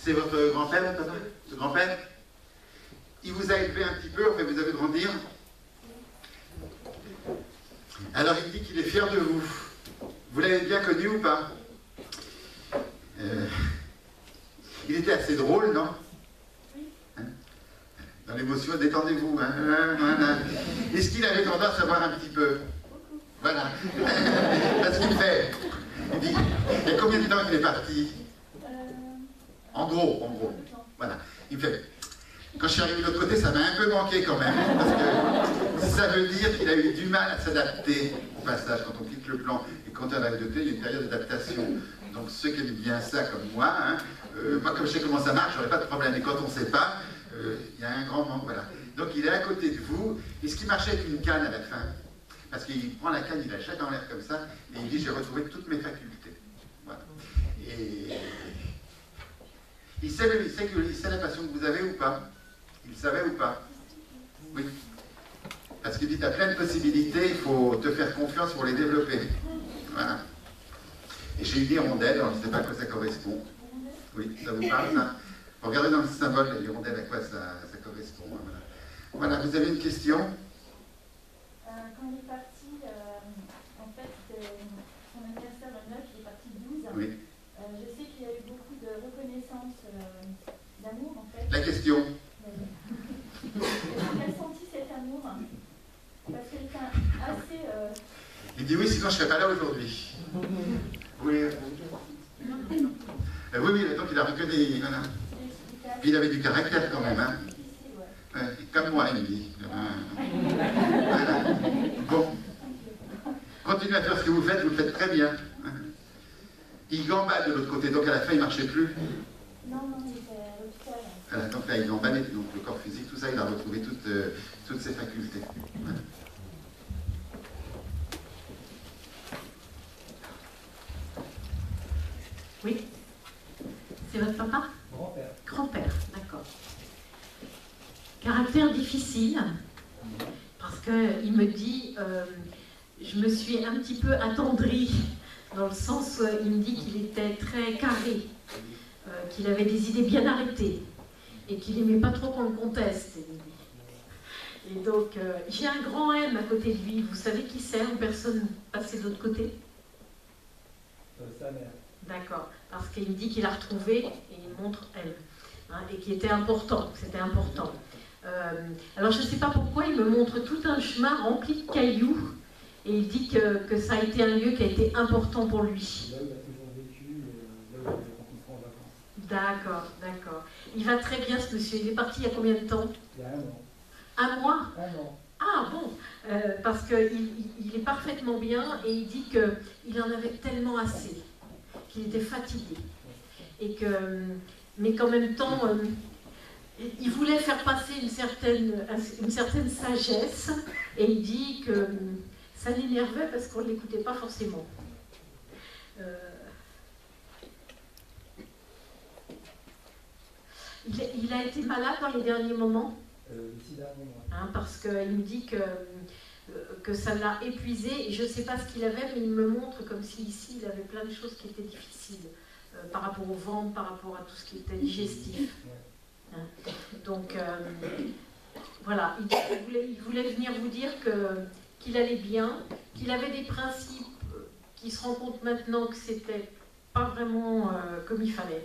C'est votre grand-père, papa? Ce grand-père? Il vous a élevé un petit peu, enfin vous avez grandir. Alors il dit qu'il est fier de vous. Vous l'avez bien connu ou pas? Il était assez drôle, non? Hein? Dans l'émotion, détendez-vous. Hein? Est-ce qu'il avait tendance à boire un petit peu? Voilà. Parce qu'il fait. Il dit, il y a combien de temps qu'il est parti? En gros. Voilà. Il fait. Quand je suis arrivé de l'autre côté, ça m'a un peu manqué quand même. Parce que ça veut dire qu'il a eu du mal à s'adapter au passage quand on quitte le plan. Et quand on arrive de thé, il y a une période d'adaptation. Donc ceux qui aiment bien ça comme moi, hein, moi comme je sais comment ça marche, j'aurais pas de problème. Et quand on ne sait pas, il y a un grand manque. Voilà. Donc il est à côté de vous. Et ce qui marchait avec une canne à la fin, parce qu'il prend la canne, il la jette en l'air comme ça, et il dit j'ai retrouvé toutes mes facultés. Voilà. Et il sait la passion que vous avez ou pas? Il savait ou pas? Oui. Parce qu'il dit, tu as plein de possibilités, il faut te faire confiance pour les développer. Voilà. Et j'ai eu des rondelles, alors je ne sais pas à quoi ça correspond. Oui, ça vous parle, ça? Regardez dans le symbole, les rondelles, à quoi ça correspond. Voilà. Voilà, vous avez une question? Quand il est parti, en fait, son anniversaire le 9, il est parti le 12. Oui. Je sais qu'il y a eu beaucoup de reconnaissance, d'amour, en fait. La question? Il a senti cet amour parce qu'il était assez. Il dit oui, sinon je ne serais pas là aujourd'hui. Oui. Oui, donc il a reconnu. Voilà. Puis il avait du caractère quand même. Hein. Comme moi, il me dit. Voilà. Bon. Continuez à faire ce que vous le faites très bien. Il gambade de l'autre côté, donc à la fin il ne marchait plus. Non, il était à l'hôpital. Voilà, donc là il gambadait, donc le corps physique, tout ça, il a retrouvé toutes ses facultés. Voilà. Oui. C'est votre papa? Grand-père. Grand-père, d'accord. Caractère difficile, parce qu'il me dit, je me suis un petit peu attendrie, dans le sens où il me dit qu'il était très carré, qu'il avait des idées bien arrêtées, et qu'il n'aimait pas trop qu'on le conteste. Et donc, j'ai un grand M à côté de lui. Vous savez qui c'est, en personne passée de l'autre côté? Sa mère. D'accord, parce qu'il me dit qu'il a retrouvé, et il montre elle, hein, et qui était important, c'était important. Alors je ne sais pas pourquoi, il me montre tout un chemin rempli de cailloux, et il dit que ça a été un lieu qui a été important pour lui. Là, il a toujours vécu, là, il a rencontré en vacances. D'accord, d'accord. Il va très bien ce monsieur, il est parti il y a combien de temps? Il y a 1 an. 1 mois? 1 an. Ah bon, parce qu'il est parfaitement bien, et il dit qu'il en avait tellement assez, qu'il était fatigué, et mais qu'en même temps, il voulait faire passer une certaine sagesse, et il dit que ça l'énervait parce qu'on ne l'écoutait pas forcément. Il a été malade dans les derniers moments, Les 6 derniers mois. hein, parce qu'il me dit que ça l'a épuisé, et je ne sais pas ce qu'il avait, mais il me montre comme si ici il avait plein de choses qui étaient difficiles, par rapport au ventre, par rapport à tout ce qui était digestif. Hein. Donc voilà, il voulait venir vous dire qu'il allait bien, qu'il avait des principes, qu'il se rend compte maintenant que c'était pas vraiment comme il fallait.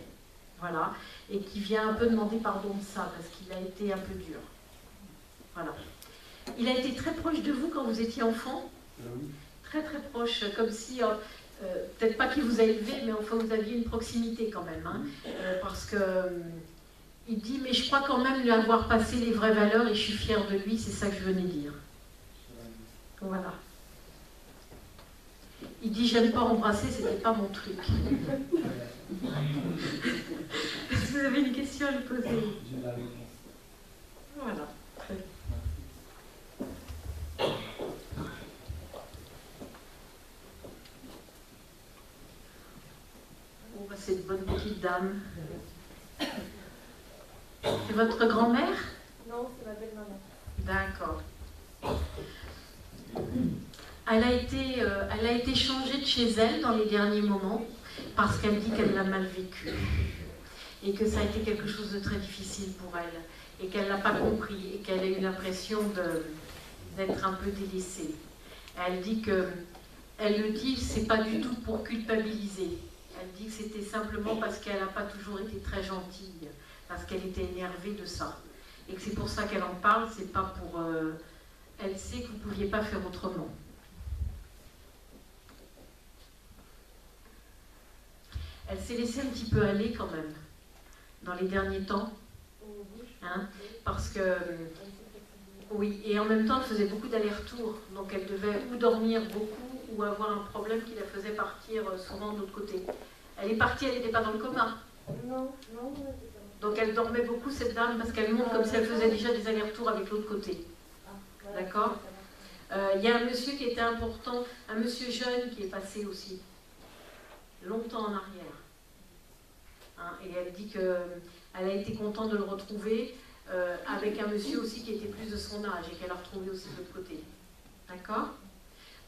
Voilà, et qui vient un peu demander pardon de ça, parce qu'il a été un peu dur. Voilà. Il a été très proche de vous quand vous étiez enfant? Oui. Très très proche, comme si, peut-être pas qu'il vous a élevé, mais enfin vous aviez une proximité quand même. Hein, parce que il dit, mais je crois quand même lui avoir passé les vraies valeurs et je suis fière de lui, c'est ça que je venais dire. Voilà. Il dit, j'aime pas embrasser, c'était pas mon truc. Est-ce que vous avez une question à lui poser? J'ai la réponse. Voilà. Très bien. Oh, bah, c'est une bonne petite dame. C'est votre grand-mère? Non, c'est ma belle-maman. D'accord. Elle a été changée de chez elle dans les derniers moments parce qu'elle dit qu'elle l'a mal vécu. et que ça a été quelque chose de très difficile pour elle, et qu'elle n'a pas compris, et qu'elle a eu l'impression d'être un peu délaissée. Elle dit que, elle le dit, c'est pas du tout pour culpabiliser. Elle dit que c'était simplement parce qu'elle n'a pas toujours été très gentille, parce qu'elle était énervée de ça. Et que c'est pour ça qu'elle en parle, c'est pas pour... elle sait que vous ne pouviez pas faire autrement. Elle s'est laissée un petit peu aller quand même, dans les derniers temps, hein, parce que... oui, et en même temps, elle faisait beaucoup d'allers-retours, donc elle devait ou dormir beaucoup, ou avoir un problème qui la faisait partir souvent de l'autre côté. Elle est partie, elle n'était pas dans le coma. Non. Donc elle dormait beaucoup, cette dame, parce qu'elle montre comme si elle faisait déjà des allers-retours avec l'autre côté. D'accord ? Il y a un monsieur qui était important, un monsieur jeune qui est passé aussi, longtemps en arrière. Hein, et elle dit qu'elle a été contente de le retrouver avec un monsieur aussi qui était plus de son âge et qu'elle a retrouvé aussi de l'autre côté. D'accord ?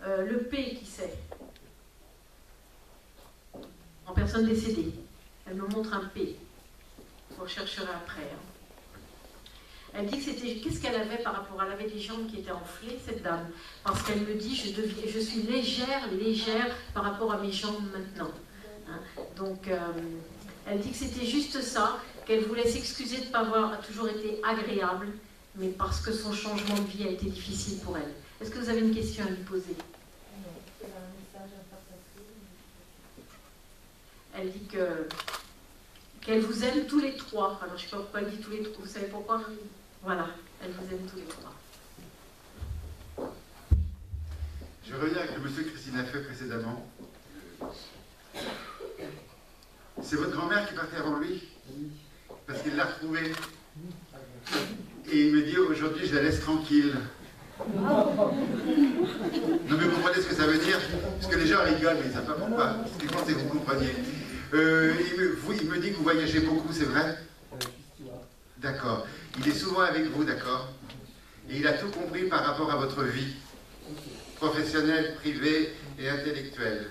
Le P, qui c'est ? En personne décédée. Elle me montre un P. Vous rechercherez après. Hein. Elle dit que c'était... Qu'est-ce qu'elle avait par rapport... Elle avait des jambes qui étaient enflées, cette dame. Parce qu'elle me dit, je suis légère par rapport à mes jambes maintenant. Hein. Donc, elle dit que c'était juste ça, qu'elle voulait s'excuser de ne pas avoir toujours été agréable, mais parce que son changement de vie a été difficile pour elle. Est-ce que vous avez une question à lui poser ? Elle dit qu'elle vous aime tous les trois. Alors, je ne sais pas pourquoi elle dit tous les trois. Vous savez pourquoi ? Voilà, elle vous aime tous les trois. Je reviens avec le monsieur que Christine a fait précédemment. C'est votre grand-mère qui est partie avant lui ? Parce qu'il l'a retrouvée. Et il me dit, aujourd'hui, je la laisse tranquille. Non mais vous comprenez ce que ça veut dire? Parce que les gens rigolent, mais ils ne savent pas pourquoi. Ce qui compte, c'est que vous compreniez. Il me dit que vous voyagez beaucoup, c'est vrai? D'accord. Il est souvent avec vous, d'accord? Et il a tout compris par rapport à votre vie professionnelle, privée et intellectuelle.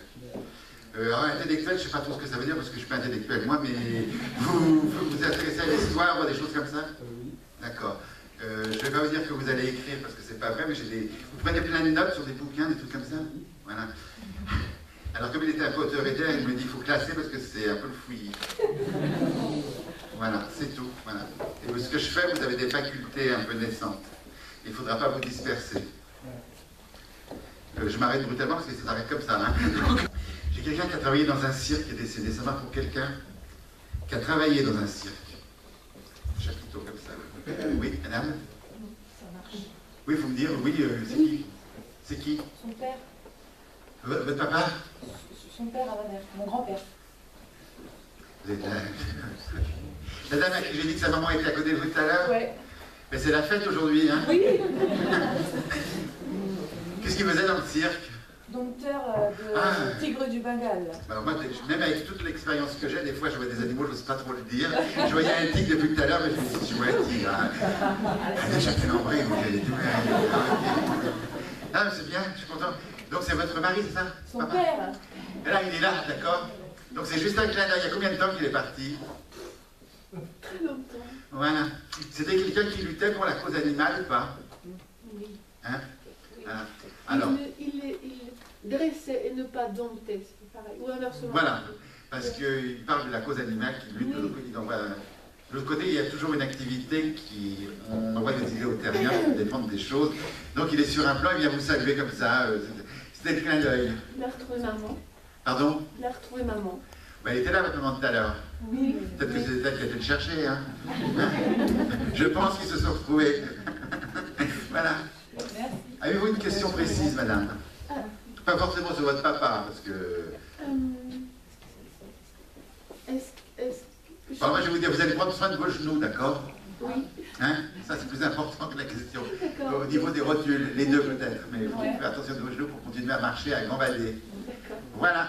Alors intellectuel, je ne sais pas trop ce que ça veut dire parce que je ne suis pas intellectuel moi, mais vous vous intéressez à l'histoire ou à des choses comme ça? D'accord. Je ne vais pas vous dire que vous allez écrire parce que c'est pas vrai, mais vous prenez plein de notes sur des bouquins, des trucs comme ça. Voilà. Alors comme il était un peu autoritaire, il me dit qu'il faut classer parce que c'est un peu le fouillis. Voilà, c'est tout. Voilà. Et ce que je fais, vous avez des facultés un peu naissantes. Il ne faudra pas vous disperser. Je m'arrête brutalement parce que ça s'arrête comme ça. Hein. J'ai quelqu'un qui a travaillé dans un cirque qui est décédé. Ça va pour quelqu'un qui a travaillé dans un cirque. Un chapiteau comme ça. Oui, madame? Ça marche. Oui, il faut me dire, oui, c'est qui? C'est qui? Son père. Votre papa? Son père à ma mère, mon grand-père. Vous êtes la dame à qui j'ai dit que sa maman était à côté de vous tout à l'heure? Ouais. Mais c'est la fête aujourd'hui, hein? Oui. Qu'est-ce qu'il faisait dans le cirque? Dompteur de tigre du Bengale. Alors moi, même avec toute l'expérience que j'ai, des fois je vois des animaux, je n'ose pas trop le dire. Je voyais un tigre depuis tout à l'heure, mais je me suis dit, je vois un tigre. Hein. Déjà fait l'embré, vous avez tout. Ah, mais c'est bien, je suis content. Donc c'est votre mari, c'est ça? Son papa? père. Et là, il est là, d'accord? Donc c'est juste un clin d'œil. Il y a combien de temps qu'il est parti? Très longtemps. Voilà. C'était quelqu'un qui luttait pour la cause animale ou pas? Oui. Hein? Voilà. Alors. Il dressait et ne pas dompter, c'est pareil. Ou inversement. Voilà. Parce qu'il parle de la cause animale qui lutte de l'autre côté. Donc, voilà. De l'autre côté, il y a toujours une activité qui, on envoie des idées aux terriens pour défendre des choses. Donc il est sur un plan, il vient vous saluer comme ça. C'était le clin d'œil. Il a retrouvé maman. Pardon? Il a retrouvé maman. Elle était là, votre maman, tout à l'heure. Oui. Peut-être que c'est elle qui a été le chercher. Hein. Je pense qu'ils se sont retrouvés. Voilà. Merci. Avez-vous une question précise, madame? Pas forcément sur votre papa, parce que... Enfin, moi, je vais vous dire, vous allez prendre soin de vos genoux, d'accord? Oui. Hein? Ça, c'est plus important que la question. D'accord. Au niveau des rotules, les deux peut-être, mais il faut faire attention de vos genoux pour continuer à marcher, à gambader. D'accord. Voilà.